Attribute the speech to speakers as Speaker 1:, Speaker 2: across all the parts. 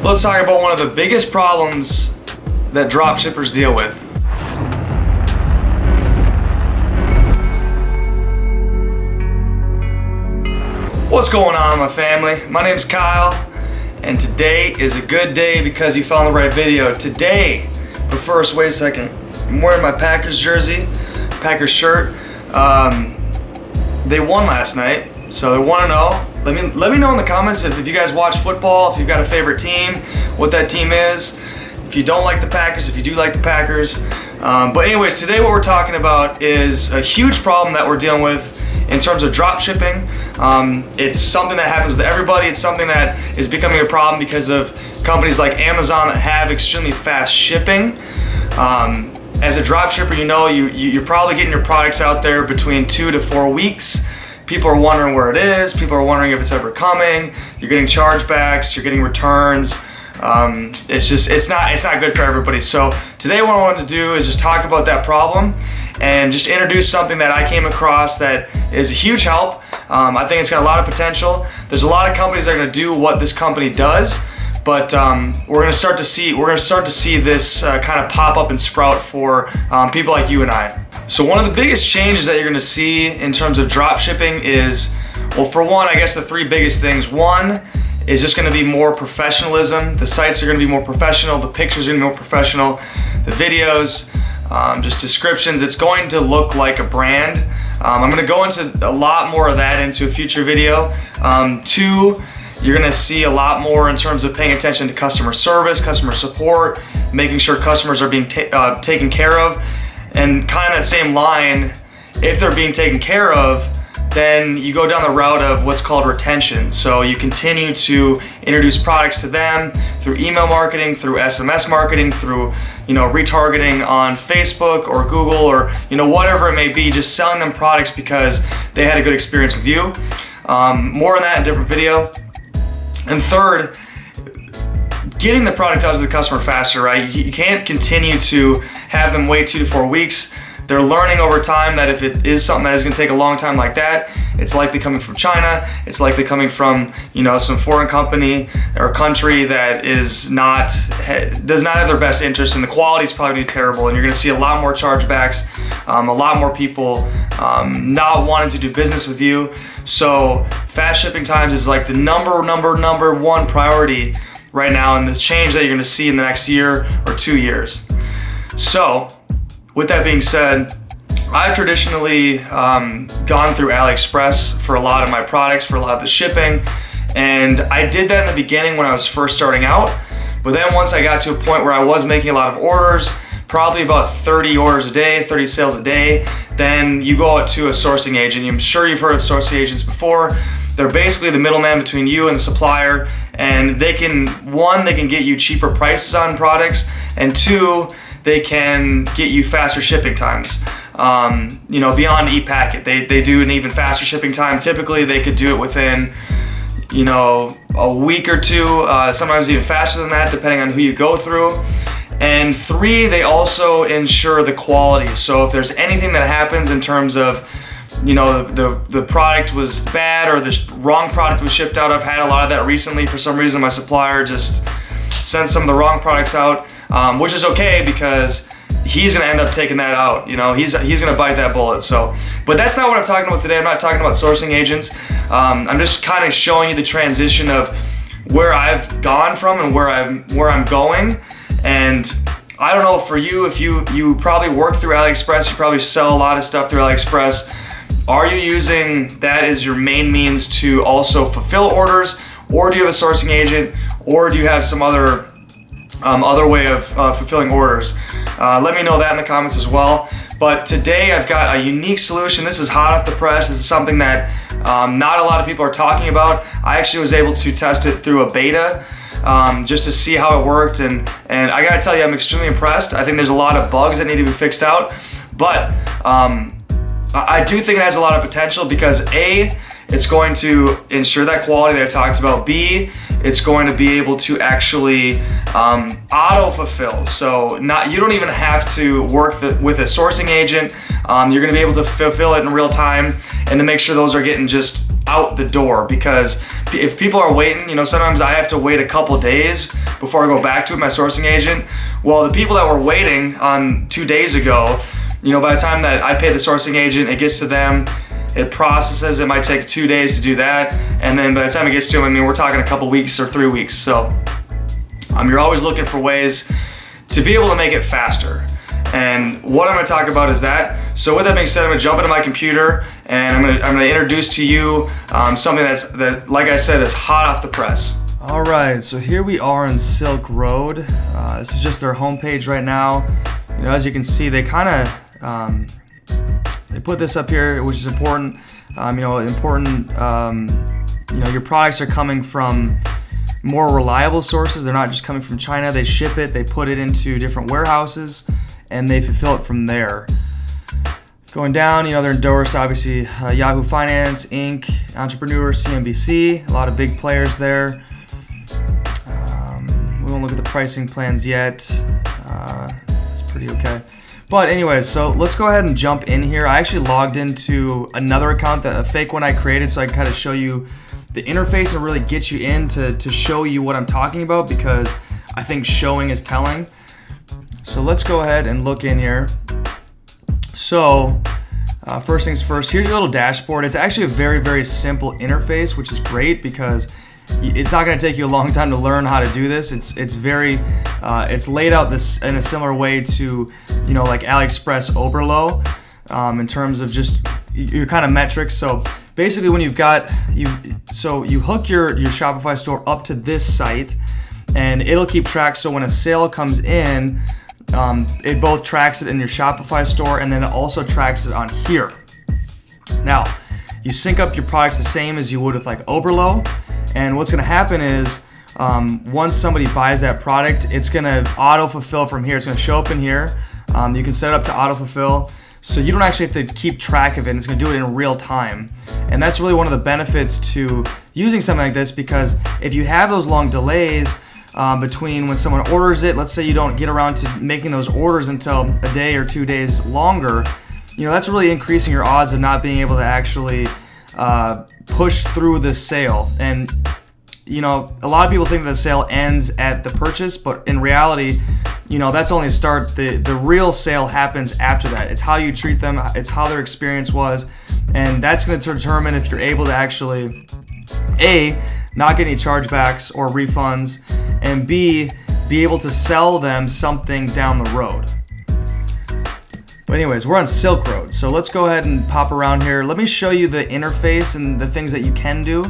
Speaker 1: Let's talk about one of the biggest problems that dropshippers deal with. What's going on, my family? My name's Kyle, and today is a good day because you found the right video. Today, but first, wait a second. I'm wearing my Packers jersey, Packers shirt. They won last night, so they're 1-0. Let me know in the comments if you guys watch football, if you've got a favorite team, what that team is. If you don't like the Packers, if you do like the Packers. But anyways, today what we're talking about is a huge problem that we're dealing with in terms of drop shipping. It's something that happens with everybody. It's something that is becoming a problem because of companies like Amazon that have extremely fast shipping. As a drop shipper, you know you're probably getting your products out there between 2 to 4 weeks. People are wondering where it is. People are wondering if it's ever coming. You're getting chargebacks. You're getting returns. It's not good for everybody. So today what I wanted to do is just talk about that problem and just introduce something that I came across that is a huge help. I think it's got a lot of potential. There's a lot of companies that are going to do what this company does, but we're going to start to see this kind of pop up and sprout for people like you and I. So one of the biggest changes that you're going to see in terms of drop shipping is, well, for one, I guess the three biggest things. One is just going to be more professionalism. The sites are going to be more professional. The pictures are going to be more professional. The videos, just descriptions. It's going to look like a brand. I'm going to go into a lot more of that into a future video. Two, you're going to see a lot more in terms of paying attention to customer service, customer support, making sure customers are being taken care of. And kind of that same line, if they're being taken care of, then you go down the route of what's called retention. So you continue to introduce products to them through email marketing, through SMS marketing, through retargeting on Facebook or Google or whatever it may be, just selling them products because they had a good experience with you. More on that in a different video. And third, getting the product out to the customer faster, right? You can't continue to have them wait 2 to 4 weeks. They're learning over time that if it is something that is going to take a long time like that, it's likely coming from China. It's likely coming from some foreign company or country that does not have their best interest, and the quality is probably going to be terrible. And you're going to see a lot more chargebacks, a lot more people not wanting to do business with you. So fast shipping times is like the number one priority right now, and the change that you're going to see in the next year or 2 years. So with that being said, I've traditionally gone through AliExpress for a lot of my products, for a lot of the shipping, and I did that in the beginning when I was first starting out. But then once I got to a point where I was making a lot of orders, probably about 30 orders a day, 30 sales a day, then you go out to a sourcing agent. I'm sure you've heard of sourcing agents before. They're basically the middleman between you and the supplier, and they can get you cheaper prices on products, and two, they can get you faster shipping times. Beyond ePacket, they do an even faster shipping time. Typically, they could do it within, a week or two, sometimes even faster than that, depending on who you go through. And three, they also ensure the quality. So if there's anything that happens in terms of, the product was bad or the wrong product was shipped out. I've had a lot of that recently. For some reason, my supplier just sent some of the wrong products out, which is okay because he's gonna end up taking that out. He's gonna bite that bullet. So, but that's not what I'm talking about today. I'm not talking about sourcing agents. I'm just kind of showing you the transition of where I've gone from and where I'm going. And I don't know for you, if you probably work through AliExpress, you probably sell a lot of stuff through AliExpress. Are you using that as your main means to also fulfill orders, or do you have a sourcing agent, or do you have some other way of fulfilling orders? Let me know that in the comments as well. But today I've got a unique solution. This is hot off the press. This is something that not a lot of people are talking about. I actually was able to test it through a beta just to see how it worked, and I gotta tell you, I'm extremely impressed. I think there's a lot of bugs that need to be fixed out, but I do think it has a lot of potential because A, it's going to ensure that quality that I talked about. B, it's going to be able to actually auto fulfill. So you don't even have to work with a sourcing agent. You're going to be able to fulfill it in real time, and to make sure those are getting just out the door. Because if people are waiting, sometimes I have to wait a couple days before I go back to my sourcing agent. Well, the people that were waiting on 2 days ago, by the time that I pay the sourcing agent, it gets to them, it processes, it might take 2 days to do that, and then by the time it gets to them, we're talking a couple weeks or 3 weeks. So you're always looking for ways to be able to make it faster. And what I'm going to talk about is that. So with that being said, I'm going to jump into my computer, and I'm going to introduce to you something that, like I said, is hot off the press. All right, so here we are in Silkroad. This is just their homepage right now. As you can see, they kind of they put this up here, which is important. Your products are coming from more reliable sources. They're not just coming from China. They ship it, they put it into different warehouses, and they fulfill it from there. Going down, they're endorsed, obviously, Yahoo Finance, Inc., Entrepreneur, CNBC, a lot of big players there. We won't look at the pricing plans yet. It's pretty okay. But anyways, so let's go ahead and jump in here. I actually logged into another account, a fake one I created, so I can kind of show you the interface and really get you in to show you what I'm talking about, because I think showing is telling. So let's go ahead and look in here. So first things first, here's your little dashboard. It's actually a very, very simple interface, which is great because it's not going to take you a long time to learn how to do this. It's laid out this in a similar way to like AliExpress Oberlo in terms of just your kind of metrics. So basically, when you hook your Shopify store up to this site, and it'll keep track. So when a sale comes in, it both tracks it in your Shopify store, and then it also tracks it on here. Now, you sync up your products the same as you would with like Oberlo. And what's going to happen is once somebody buys that product, it's going to auto-fulfill from here. It's going to show up in here. You can set it up to auto-fulfill. So you don't actually have to keep track of it. It's going to do it in real time. And that's really one of the benefits to using something like this, because if you have those long delays between when someone orders it, let's say you don't get around to making those orders until a day or 2 days longer, that's really increasing your odds of not being able to actually push through the sale. And a lot of people think that the sale ends at the purchase, but in reality, that's only a start. The real sale happens after that. It's how you treat them, it's how their experience was, and that's going to determine if you're able to actually A, not get any chargebacks or refunds, and B, be able to sell them something down the road. But anyways, we're on Silkroad, so let's go ahead and pop around here. Let me show you the interface and the things that you can do.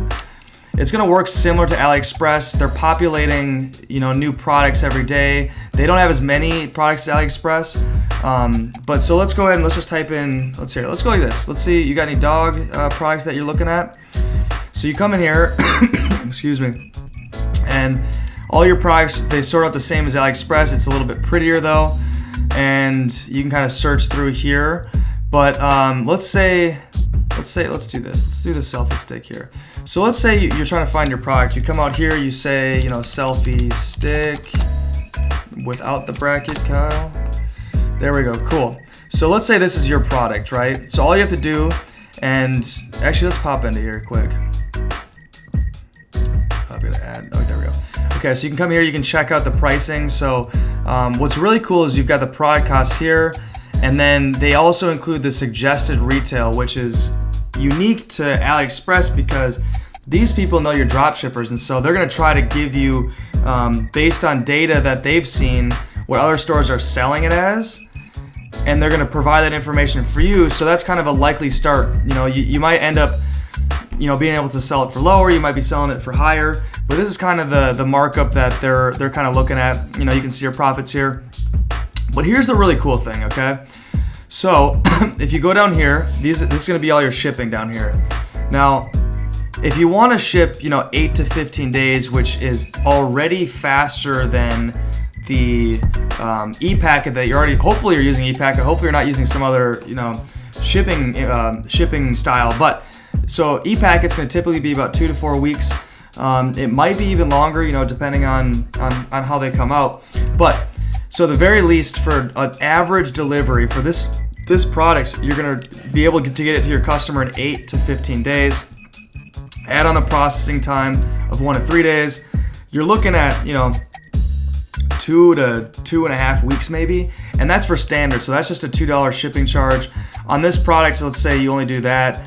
Speaker 1: It's going to work similar to AliExpress. They're populating, new products every day. They don't have as many products as AliExpress, but so let's go ahead and let's just type in. Let's go like this. Let's see. You got any dog products that you're looking at? So you come in here, excuse me, and all your products, they sort out the same as AliExpress. It's a little bit prettier though. And you can kind of search through here, but let's do this. Let's do the selfie stick here. So let's say you're trying to find your product. You come out here, you say, selfie stick without the bracket, Kyle. There we go, cool. So let's say this is your product, right? So all you have to do, and actually let's pop into here quick. I'm gonna add, there we go. Okay, so you can come here, you can check out the pricing. So what's really cool is you've got the product cost here, and then they also include the suggested retail, which is unique to AliExpress because these people know your drop shippers, and so they're gonna try to give you, based on data that they've seen, what other stores are selling it as, and they're gonna provide that information for you. So that's kind of a likely start. You might end up being able to sell it for lower, you might be selling it for higher, but this is kind of the markup that they're kind of looking at. You can see your profits here. But here's the really cool thing, okay? So if you go down here, this is going to be all your shipping down here. Now, if you want to ship, 8 to 15 days, which is already faster than the e-packet that hopefully you're using e-packet, hopefully you're not using some other, shipping style, but so e-packet's going to typically be about 2 to 4 weeks. It might be even longer, you know, depending on how they come out. But so the very least for an average delivery for this product, you're gonna be able to get it to your customer in 8 to 15 days. Add on the processing time of 1 to 3 days. You're looking at, you know, 2 to 2.5 weeks maybe, and that's for standard. So that's just a $2 shipping charge on this product. So let's say you only do that,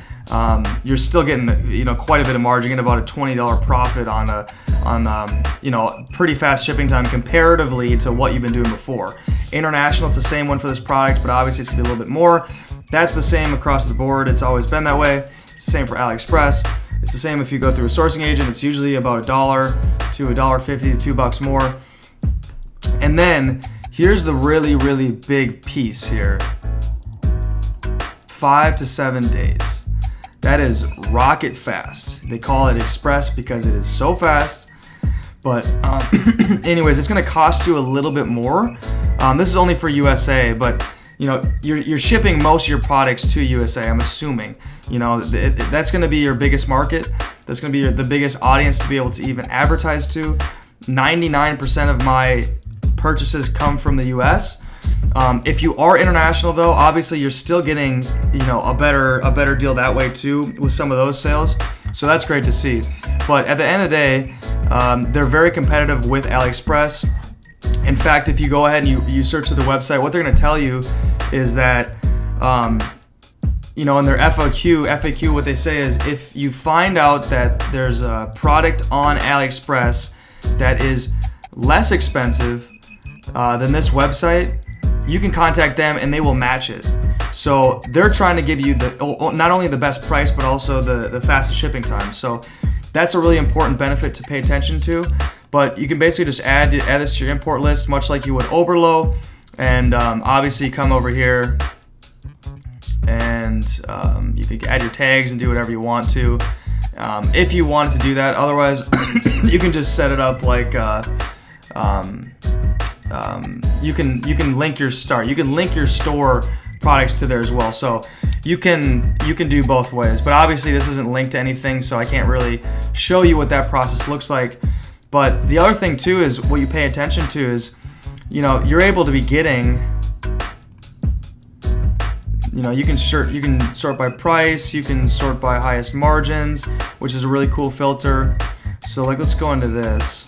Speaker 1: you're still getting, you know, quite a bit of margin, getting about a $20 profit on you know, pretty fast shipping time comparatively to what you've been doing before. International, it's the same one for this product, but obviously it's gonna be a little bit more. That's the same across the board. It's always been that way. It's the same for AliExpress. It's the same if you go through a sourcing agent. It's usually about $1 to $1.50 to $2 more. And then here's the really, really big piece here. 5 to 7 days. That is rocket fast. They call it express because it is so fast. But anyways, it's gonna cost you a little bit more. This is only for USA, but you know, you're shipping most of your products to USA, I'm assuming. You know, that's gonna be your biggest market. That's gonna be the biggest audience to be able to even advertise to. 99% of my purchases come from the US. If you are international though, obviously you're still getting, you know, a better deal that way too with some of those sales. So that's great to see. But at the end of the day, they're very competitive with AliExpress. In fact, if you go ahead and you search to the website, what they're going to tell you is that, you know, in their FAQ, what they say is if you find out that there's a product on AliExpress that is less expensive than this website, you can contact them and they will match it. So they're trying to give you not only the best price, but also the fastest shipping time. So that's a really important benefit to pay attention to. But you can basically just add this to your import list, much like you would Oberlo. And obviously come over here and you can add your tags and do whatever you want to. If you wanted to do that. Otherwise, you can just set it up like you can link your start. You can link your store products to there as well. So you can do both ways. But obviously this isn't linked to anything, so I can't really show you what that process looks like. But the other thing too is what you pay attention to is, you know, you're able to be getting, you know, you can sort by price, you can sort by highest margins, which is a really cool filter. So like, let's go into this.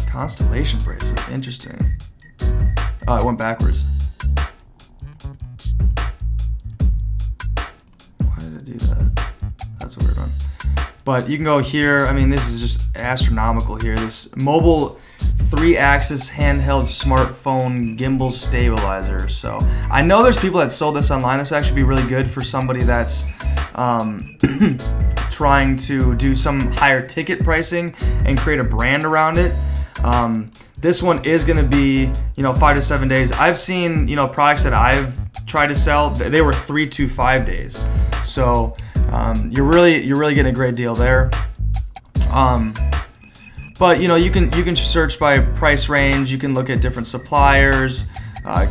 Speaker 1: Constellation bracelet, interesting. Oh, it went backwards. Why did it do that? That's a weird one. But you can go here. I mean, this is just astronomical here. This mobile 3-axis handheld smartphone gimbal stabilizer. So I know there's people that sold this online. This actually be really good for somebody that's trying to do some higher ticket pricing and create a brand around it. This one is going to be, you know, 5 to 7 days. I've seen, you know, products that I've tried to sell, they were 3 to 5 days. So you're really getting a great deal there. But you know, you can search by price range. You can look at different suppliers,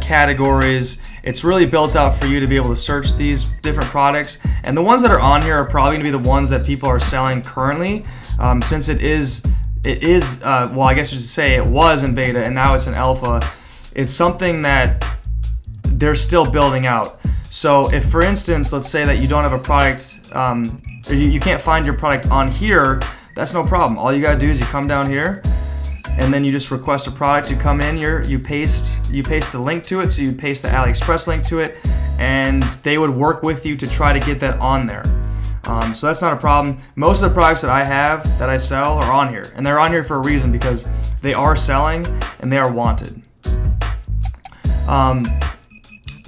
Speaker 1: categories. It's really built out for you to be able to search these different products. And the ones that are on here are probably going to be the ones that people are selling currently, since it is well, I guess you should say it was in beta and now it's in alpha. It's something that they're still building out. So if, for instance, let's say that you don't have a product, you can't find your product on here, that's no problem. All you gotta do is you come down here and then you just request a product. You come in here, you paste the link to it. So you paste the AliExpress link to it, and they would work with you to try to get that on there. So that's not a problem. Most of the products that I have, that I sell, are on here. And they're on here for a reason, because they are selling and they are wanted.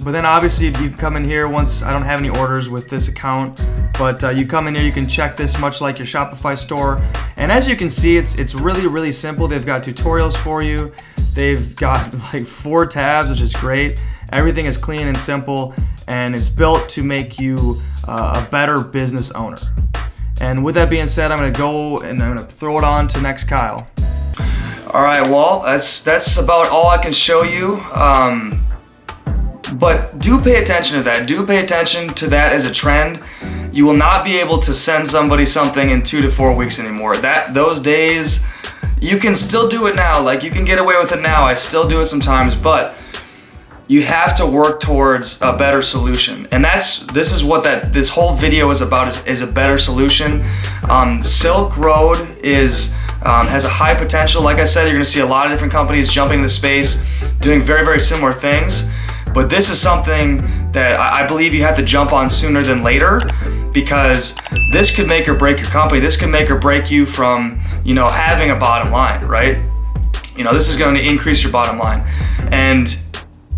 Speaker 1: But then obviously if you come in here, once I don't have any orders with this account, but you come in here, you can check this much like your Shopify store. And as you can see, it's really simple. They've got tutorials for you. They've got like 4 tabs, which is great. Everything is clean and simple, and it's built to make you a better business owner. And with that being said, I'm gonna go and I'm gonna throw it on to next Kyle. All right, well, that's about all I can show you. But do pay attention to that. Do pay attention to that as a trend. You will not be able to send somebody something in 2 to 4 weeks anymore. Those days, you can still do it now. Like, you can get away with it now. I still do it sometimes, but you have to work towards a better solution. And this is what this whole video is about, is a better solution. Silkroad has a high potential. Like I said, you're gonna see a lot of different companies jumping into the space, doing very, very similar things. But this is something that I believe you have to jump on sooner than later, because this could make or break your company. This could make or break you from, having a bottom line, right? This is going to increase your bottom line. And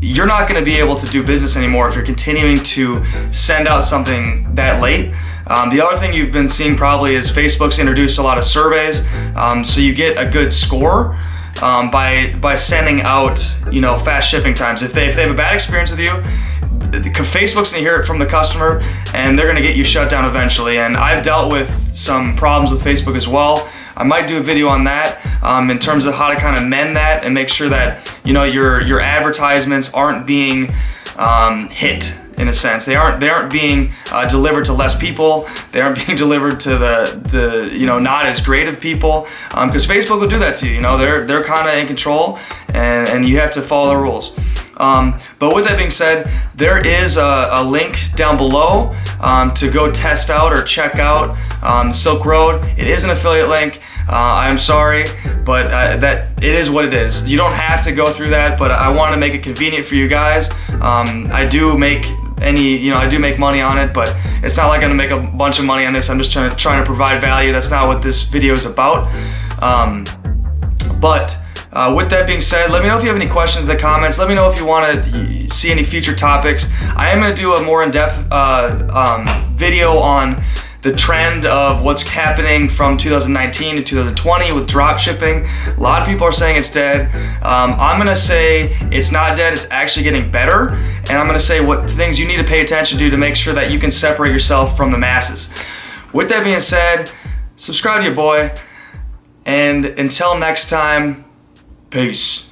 Speaker 1: you're not going to be able to do business anymore if you're continuing to send out something that late. The other thing you've been seeing probably is Facebook's introduced a lot of surveys, so you get a good score by sending out fast shipping times. If they have a bad experience with you, Facebook's gonna hear it from the customer, and they're gonna get you shut down eventually. And I've dealt with some problems with Facebook as well. I might do a video on that in terms of how to kind of mend that and make sure that your advertisements aren't being hit, in a sense. They aren't being delivered to less people. They aren't being delivered to the not as great of people, because Facebook will do that to you. They're kind of in control, and you have to follow the rules. But with that being said, there is a link down below to go test out or check out Silkroad. It is an affiliate link. I'm sorry, but that it is what it is. You don't have to go through that, but I want to make it convenient for you guys. I do make money on it, but it's not like I'm gonna make a bunch of money on this. I'm just trying to provide value. That's not what this video is about. With that being said, let me know if you have any questions in the comments. Let me know if you want to see any future topics. I am going to do a more in-depth video on the trend of what's happening from 2019 to 2020 with dropshipping. A lot of people are saying it's dead. I'm going to say it's not dead, it's actually getting better. And I'm going to say what things you need to pay attention to make sure that you can separate yourself from the masses. With that being said, subscribe to your boy. And until next time, peace.